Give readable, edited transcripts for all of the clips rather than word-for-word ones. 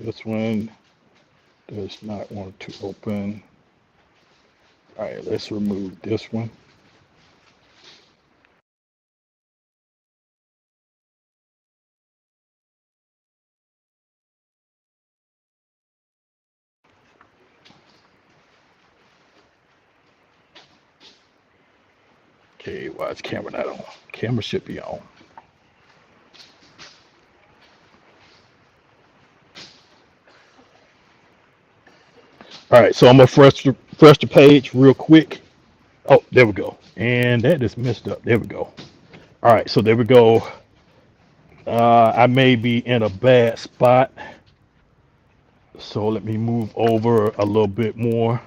This one does not want to open. All right, let's remove this one. Okay, why is camera not on? Camera should be on. All right, so I'm gonna refresh the page real quick. Oh, there we go. And that is messed up. There we go. All right, so there we go. I may be in a bad spot, so let me move over a little bit more.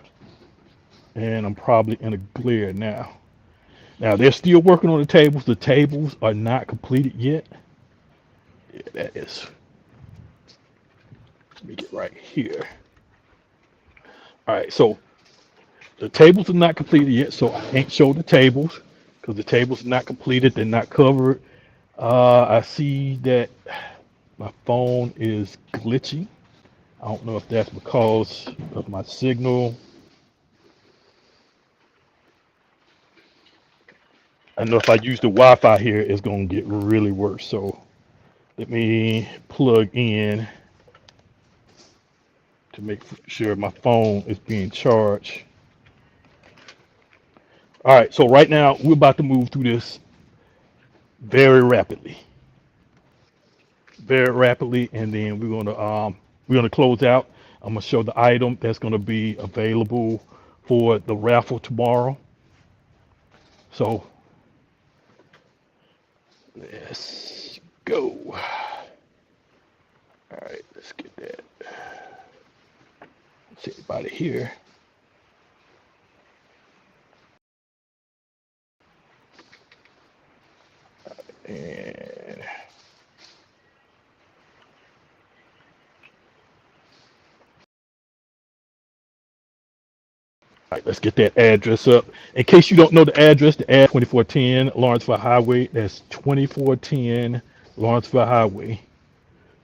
And I'm probably in a glare now. Now they're still working on the tables. The tables are not completed yet. Yeah, that is. Let me get right here. All right, so the tables are not completed yet, so I can't show the tables because the tables are not completed. They're not covered. I see that my phone is glitchy. I don't know if that's because of my signal. I know if I use the Wi-Fi here, it's going to get really worse. So let me plug in to make sure my phone is being charged. All right, so right now we're about to move through this very rapidly, and then we're gonna close out. I'm gonna show the item that's gonna be available for the raffle tomorrow. So let's go. All right, let's get that. See everybody here. And all right, let's get that address up. In case you don't know the address 2410 Lawrenceville Highway. That's 2410 Lawrenceville Highway.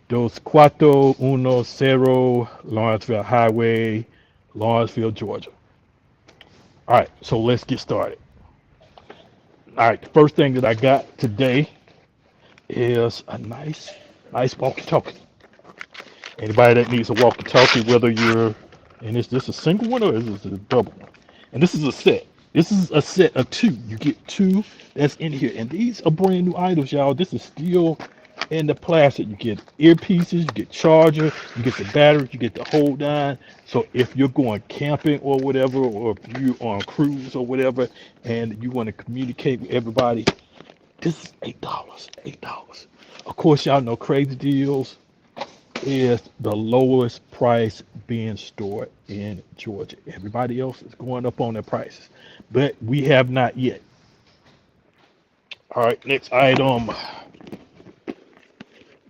Dos Cuatro Uno Cero Lawrenceville Highway, Lawrenceville, Georgia. All right, so let's get started. All right, the first thing that I got today is a nice walkie-talkie. Anybody that needs a walkie-talkie, whether you're, and is this a single one or is this a double one? And this is a set. This is a set of two. You get two that's in here. And these are brand new items, y'all. This is still in the plastic. You get earpieces, you get charger, you get the batteries, you get the hold on. So if you're going camping or whatever, or if you're on cruise or whatever, and you want to communicate with everybody, this is $8. $8. Of course, y'all know Crazy Deals is the lowest price being stored in Georgia. Everybody else is going up on their prices, but we have not yet. All right, next item.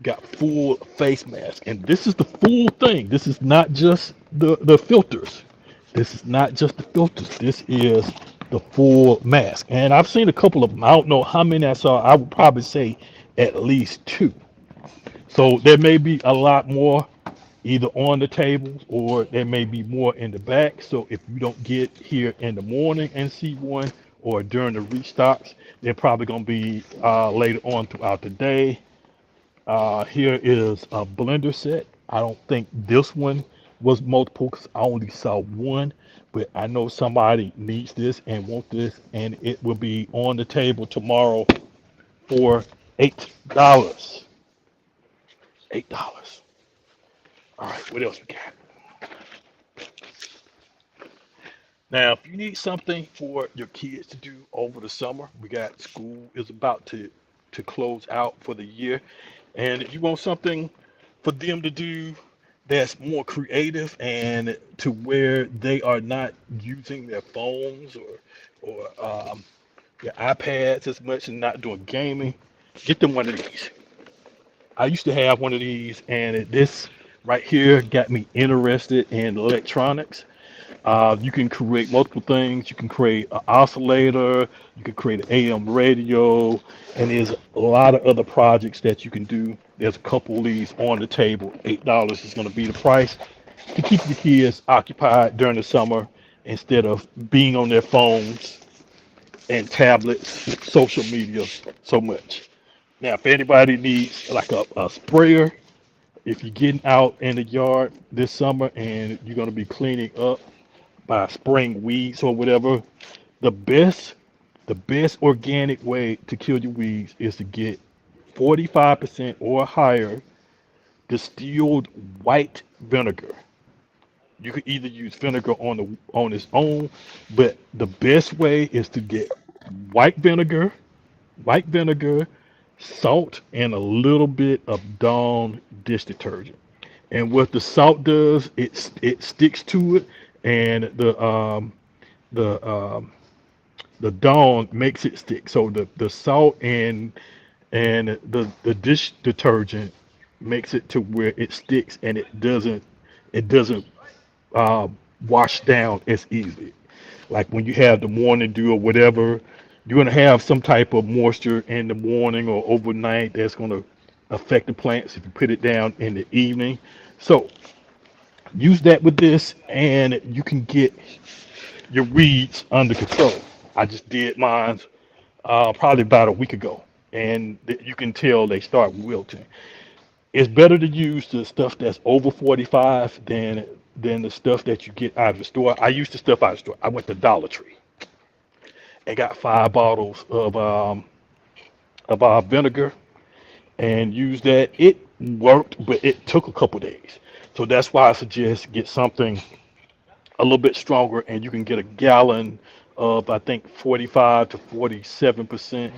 Got full face mask, and this is the full thing. This is not just the filters. This is not just the filters. This is the full mask. And I've seen a couple of them. I don't know how many I saw. I would probably say at least two. So there may be a lot more either on the tables or there may be more in the back. So if you don't get here in the morning and see one or during the restocks, they're probably going to be later on throughout the day. Here is a blender set. I don't think this one was multiple because I only saw one, but I know somebody needs this and want this, and it will be on the table tomorrow for $8. $8. All right, what else we got? Now, if you need something for your kids to do over the summer, we got school is about to close out for the year. And if you want something for them to do that's more creative and to where they are not using their phones or their iPads as much and not doing gaming, get them one of these. I used to have one of these, and this right here got me interested in electronics. You can create multiple things. You can create an oscillator. You can create an AM radio, and there's a lot of other projects that you can do. There's a couple of these on the table. $8 is going to be the price to keep the kids occupied during the summer instead of being on their phones and tablets, social media so much. Now, if anybody needs like a sprayer, if you're getting out in the yard this summer and you're going to be cleaning up by spraying weeds or whatever, the best organic way to kill your weeds is to get 45% or higher distilled white vinegar. You can either use vinegar on its own, but the best way is to get white vinegar, white vinegar, salt, and a little bit of Dawn dish detergent. And what the salt does, it sticks to it, and the Dawn makes it stick. So the salt and the dish detergent makes it to where it sticks and it doesn't uh, wash down as easily. Like when you have the morning dew or whatever, you're gonna have some type of moisture in the morning or overnight that's gonna affect the plants if you put it down in the evening. So use that with this, and you can get your weeds under control. I just did mine probably about a week ago, and you can tell they start wilting. It's better to use the stuff that's over 45 than the stuff that you get out of the store. I used the stuff out of the store. I went to Dollar Tree and got 5 bottles of vinegar and used that. It worked, but it took a couple days. So that's why I suggest get something a little bit stronger, and you can get a gallon of I think 45 to 47%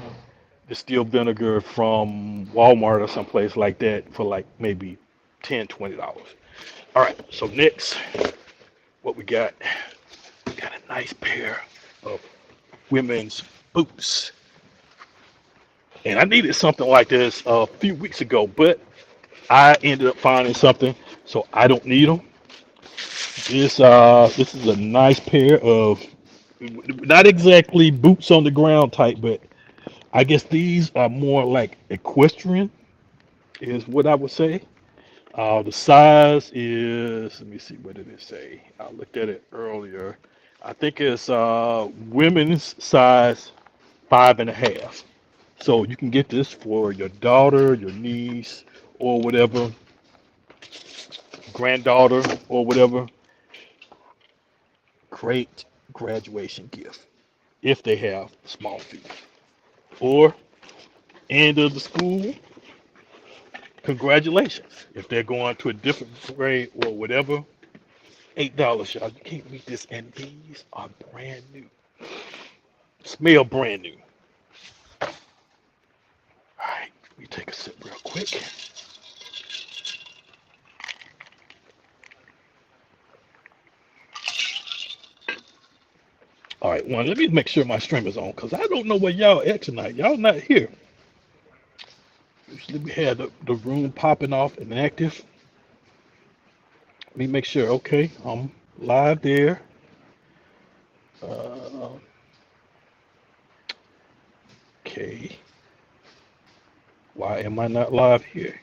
distilled vinegar from Walmart or someplace like that for like maybe $10, $20. All right, so next, what we got? We got a nice pair of women's boots. And I needed something like this a few weeks ago, but I ended up finding something, so I don't need them. This is a nice pair of not exactly boots on the ground type, but I guess these are more like equestrian, is what I would say. The size is, let me see, what did it say? I looked at it earlier. I think it's women's size 5.5. So you can get this for your daughter, your niece, or whatever, granddaughter, or whatever. Great graduation gift if they have small feet. Or end of the school, congratulations. If they're going to a different grade or whatever, $8, y'all. You can't beat this, and these are brand new. Smell brand new. All right, let me take a sip real quick. All right, one. Let me make sure my stream is on, because I don't know where y'all at tonight. Y'all not here. Usually we had the room popping off and active. Let me make sure. Okay, I'm live there. Uh, okay. Why am I not live here?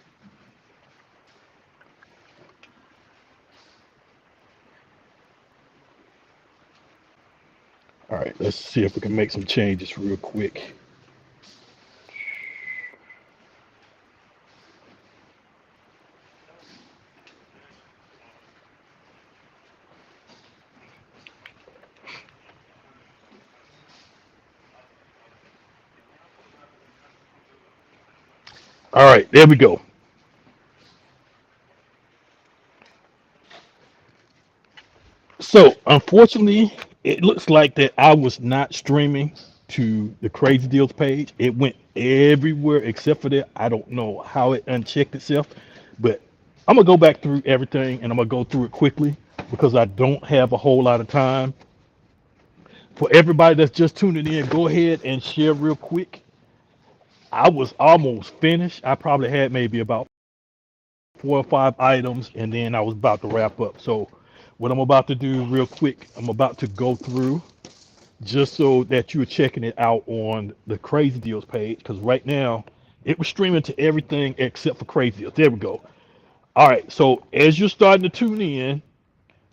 All right, let's see if we can make some changes real quick. All right, there we go. So unfortunately, it looks like that I was not streaming to the Crazy Deals page. It went everywhere except for that. I don't know how it unchecked itself, but I'm gonna go back through everything and I'm gonna go through it quickly because I don't have a whole lot of time. For everybody that's just tuning in, go ahead and share real quick. I was almost finished. I probably had maybe about 4 or 5 items, and then I was about to wrap up. So What I'm about to do real quick, I'm about to go through just so that you're checking it out on the Crazy Deals page, because right now it was streaming to everything except for Crazy Deals. There we go. All right, so as you're starting to tune in,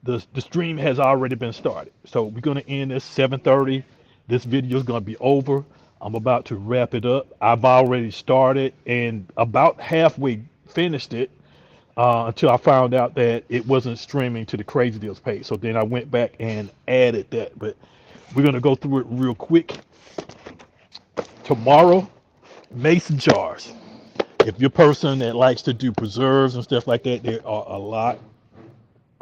the stream has already been started. So we're going to end this 7:30. This video is going to be over. I'm about to wrap it up. I've already started and about halfway finished it until I found out that it wasn't streaming to the Crazy Deals page. So then I went back and added that. But we're going to go through it real quick. Tomorrow, mason jars. If you're a person that likes to do preserves and stuff like that, there are a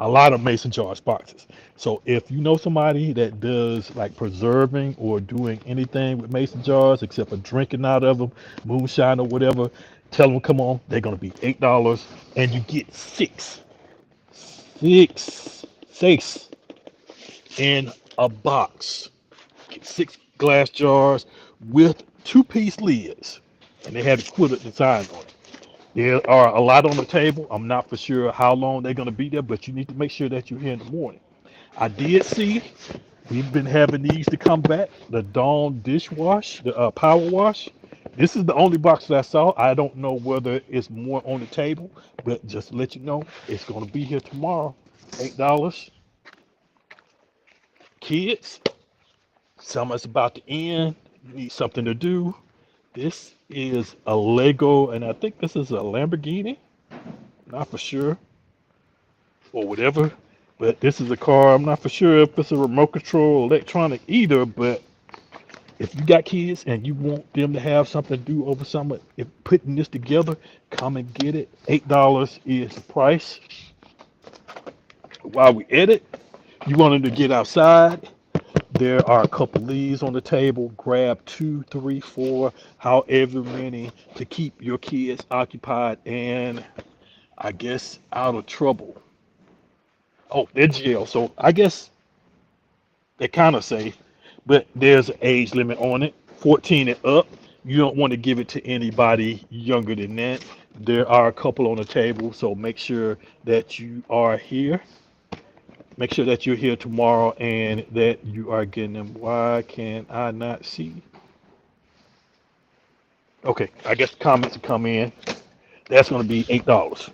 lot of mason jars boxes. So if you know somebody that does like preserving or doing anything with mason jars except for drinking out of them, moonshine or whatever, tell them come on. They're gonna be $8, and you get six in a box. Get 6 glass jars with 2-piece lids, and they have equivalent design on it. There are a lot on the table. I'm not for sure how long they're going to be there, but you need to make sure that you're here in the morning. I did see we've been having these to come back. The Dawn dishwash, the power wash. This is the only box that I saw. I don't know whether it's more on the table, but just to let you know, it's going to be here tomorrow. $8. Kids, summer's about to end. You need something to do. This is a Lego, and I think this is a Lamborghini. Not for sure, or whatever. But this is a car. I'm not for sure if it's a remote control or electronic either. But if you got kids and you want them to have something to do over summer, if putting this together, come and get it. $8 is the price. While we edit, you want them to get outside. There are a couple leaves on the table. Grab 2, 3, 4, however many to keep your kids occupied and I guess out of trouble. Oh, they're jail, so I guess they're kind of safe, but there's an age limit on it, 14 and up. You don't want to give it to anybody younger than that. There are a couple on the table, so make sure that you are here. Make sure that you're here tomorrow and that you are getting them. Why can I not see? Okay, I guess the comments will come in. That's going to be $8.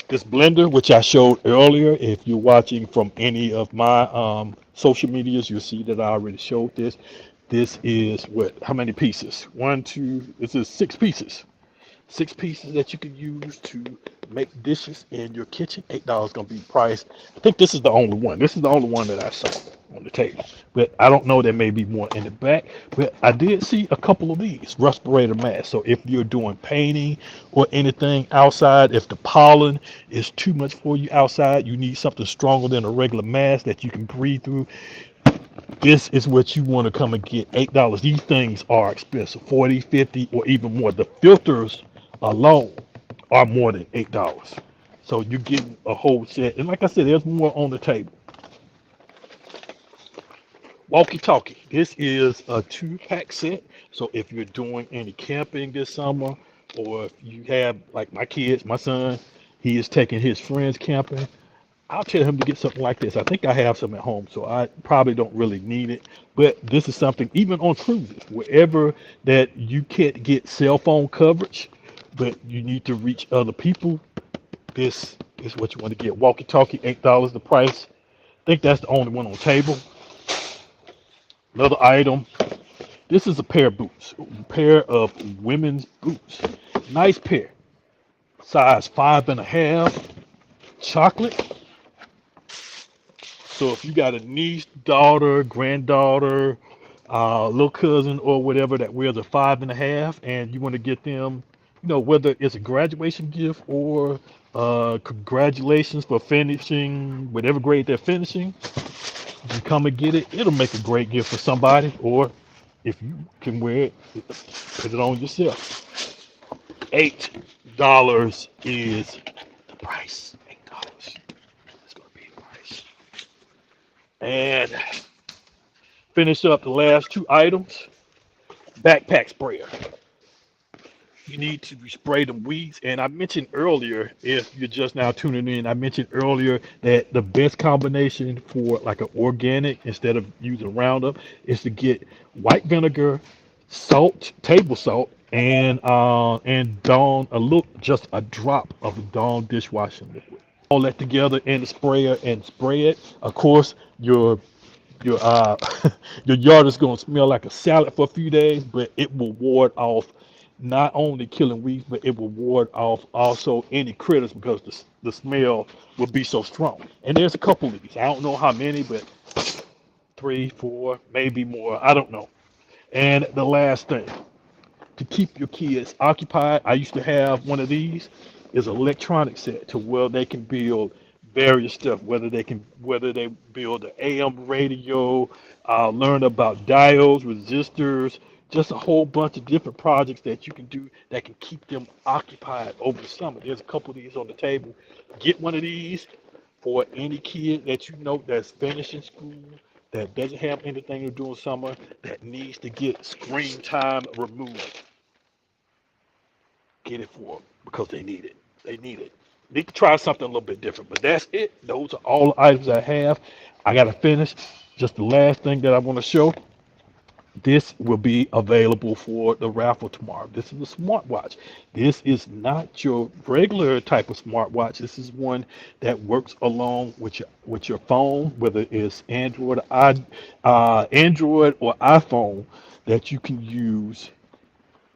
This blender, which I showed earlier, if you're watching from any of my social medias, you'll see that I already showed this. This is what? How many pieces? 1, 2. This is 6 pieces. 6 pieces that you can use to make dishes in your kitchen. $8 gonna be the price. I think this is the only one. This is the only one that I saw on the table. But I don't know, there may be more in the back. But I did see a couple of these respirator masks. So if you're doing painting or anything outside, if the pollen is too much for you outside, you need something stronger than a regular mask that you can breathe through. This is what you want to come and get. $8. These things are expensive, 40, 50, or even more. The filters alone are more than $8. So you're getting a whole set. And like I said, there's more on the table. Walkie-talkie. This is a 2-pack set. So if you're doing any camping this summer, or if you have, like my kids, my son, he is taking his friends camping, I'll tell him to get something like this. I think I have some at home, so I probably don't really need it. But this is something, even on cruises, wherever that you can't get cell phone coverage, but you need to reach other people, this is what you want to get. Walkie-talkie, $8 the price. I think that's the only one on the table. Another item. This is a pair of boots, a pair of women's boots. Nice pair. Size 5.5. Chocolate. So if you got a niece, daughter, granddaughter, little cousin, or whatever that wears a 5.5, and you want to get them, you know, whether it's a graduation gift or congratulations for finishing whatever grade they're finishing, you come and get it. It'll make a great gift for somebody, or if you can wear it, put it on yourself. $8 is the price. $8. That's gonna be the price. And finish up the last 2 items. Backpack sprayer. you need to spray the weeds. And I mentioned earlier, if you're just now tuning in, I mentioned earlier that the best combination for like an organic instead of using Roundup is to get white vinegar, salt, table salt, and Dawn a little, just a drop of Dawn dishwashing liquid. All that together in the sprayer and spray it. Of course, your your yard is going to smell like a salad for a few days, but it will ward off not only killing weeds, but it will ward off also any critters because the smell will be so strong. And there's a couple of these. I don't know how many, but 3, 4, maybe more. I don't know. And the last thing, to keep your kids occupied, I used to have one of these, is an electronic set to where they can build various stuff, whether they build an AM radio, learn about diodes, resistors, just a whole bunch of different projects that you can do that can keep them occupied over the summer. There's a couple of these on the table. Get one of these for any kid that you know that's finishing school, that doesn't have anything to do in summer, that needs to get screen time removed. Get it for them because they need it. They need it. Need to try something a little bit different, but that's it. Those are all the items I have. I got to finish. Just the last thing that I want to show. This will be available for the raffle tomorrow. This is a smartwatch. This is not your regular type of smartwatch. This is one that works along with your phone, whether it's Android or iPhone, that you can use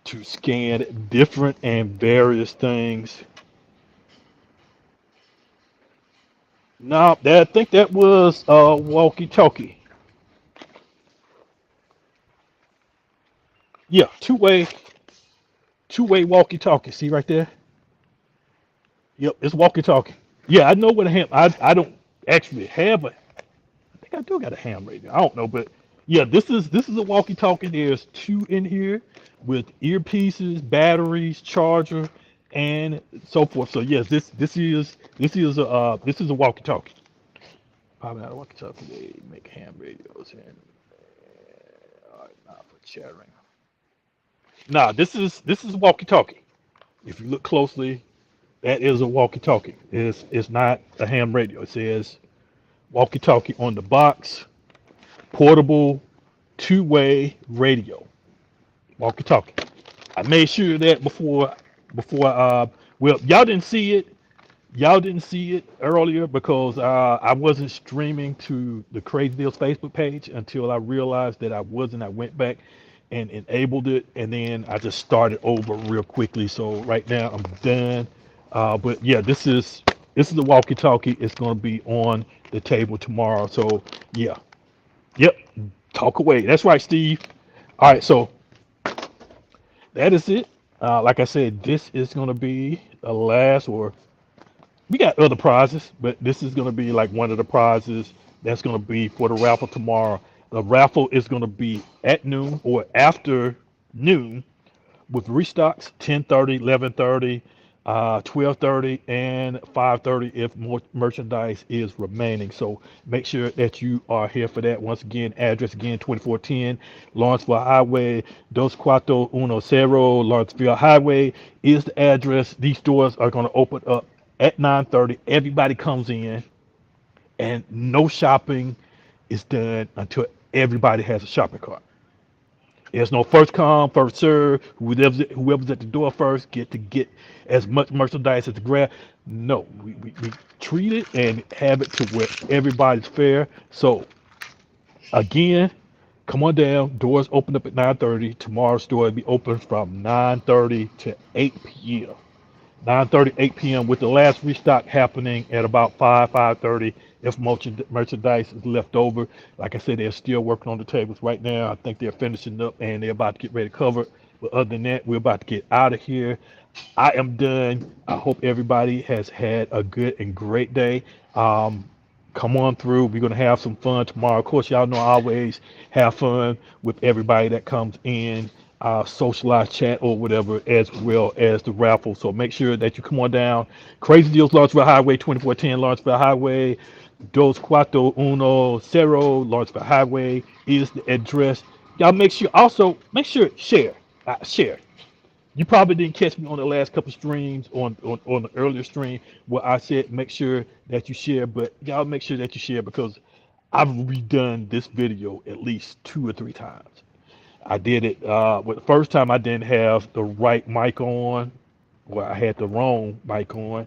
to scan different and various things. Now, I think that was a walkie-talkie. Yeah, two-way walkie-talkie. See right there? Yep, it's walkie-talkie. Yeah, I know what a ham. I don't actually have a. I think I do got a ham radio. I don't know, but yeah, this is a walkie-talkie. There's two in here with earpieces, batteries, charger, and so forth. So yes, this is a walkie-talkie. Probably not a walkie-talkie. They make ham radios and all right, now for chattering. Nah, this is a walkie-talkie. If you look closely, that is a walkie-talkie. It's not a ham radio. It says walkie-talkie on the box, portable, two-way radio, walkie-talkie. I made sure that before well, y'all didn't see it earlier because I wasn't streaming to the Crazy Deals Facebook page until I realized that I wasn't. I went back and enabled it, and then I just started over real quickly. So right now I'm done. But yeah, this is a walkie-talkie. It's going to be on the table tomorrow. So yeah, yep. Talk away. That's right, Steve. All right, so that is it. Like I said, this is going to be the last, or we got other prizes, but this is going to be like one of the prizes that's going to be for the raffle tomorrow. The raffle is going to be at noon or after noon with restocks 10:30, 11:30, 12:30, and 5:30 if more merchandise is remaining. So make sure that you are here for that. Once again, address again 2410 Lawrenceville Highway, 2410 Lawrenceville Highway is the address. These stores are going to open up at 9:30. Everybody comes in, and no shopping is done until everybody has a shopping cart. There's no first come, first serve. Whoever's at the door first get as much merchandise as the grab. No, we treat it and have it to where everybody's fair. So again, come on down. Doors open up at 9:30. Tomorrow's store will be open from 9:30 to 8 p.m. 9:30, 8 p.m. with the last restock happening at about 5:30. If merchandise is left over, like I said, they're still working on the tables right now. I think they're finishing up and they're about to get ready to cover it. But other than that, we're about to get out of here. I am done. I hope everybody has had a good and great day. Come on through. We're going to have some fun tomorrow. Of course, y'all know I always have fun with everybody that comes in, socialize, chat, or whatever, as well as the raffle. So make sure that you come on down. Crazy Deals, Lawrenceville Highway, 2410 Lawrenceville Highway. 2410 Lawrenceville Highway is the address. Y'all make sure, also, make sure, share. You probably didn't catch me on the last couple streams on the earlier stream where I said make sure that you share, but y'all make sure that you share because I've redone this video at least 2 or 3 times. I did it well, the first time I didn't have the right mic on, well, I had the wrong mic on.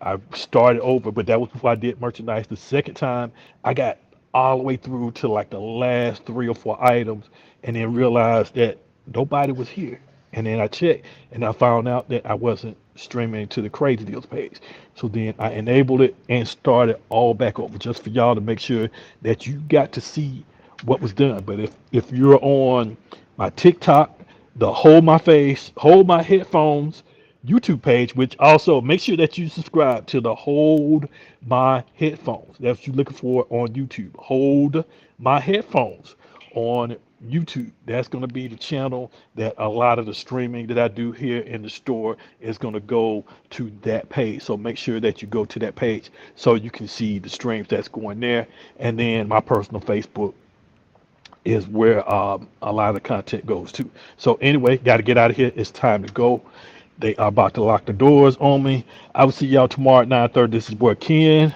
I started over, but that was before I did merchandise. The second time, I got all the way through to like the last 3 or 4 items, and then realized that nobody was here. And then I checked, and I found out that I wasn't streaming to the Crazy Deals page. So then I enabled it and started all back over, just for y'all to make sure that you got to see what was done. But if you're on my TikTok, the Hold My Face, Hold My Headphones YouTube page, which also make sure that you subscribe to the Hold My Headphones. That's what you're looking for on YouTube. Hold My Headphones on YouTube. That's going to be the channel that a lot of the streaming that I do here in the store is going to go to that page. So make sure that you go to that page so you can see the streams that's going there. And then my personal Facebook is where a lot of the content goes to. So anyway, got to get out of here. It's time to go. They are about to lock the doors on me. I will see y'all tomorrow at 9:30. This is where Ken.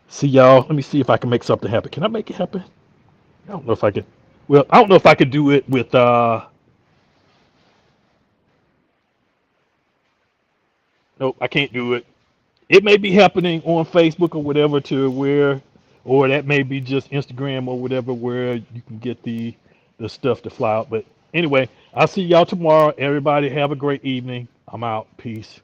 See y'all. Let me see if I can make something happen. Can I make it happen? I don't know if I can. Well, I don't know if I could do it with nope, I can't do it. It may be happening on Facebook or whatever to where, or that may be just Instagram or whatever where you can get the stuff to fly out. But anyway, I'll see y'all tomorrow. Everybody have a great evening. I'm out. Peace.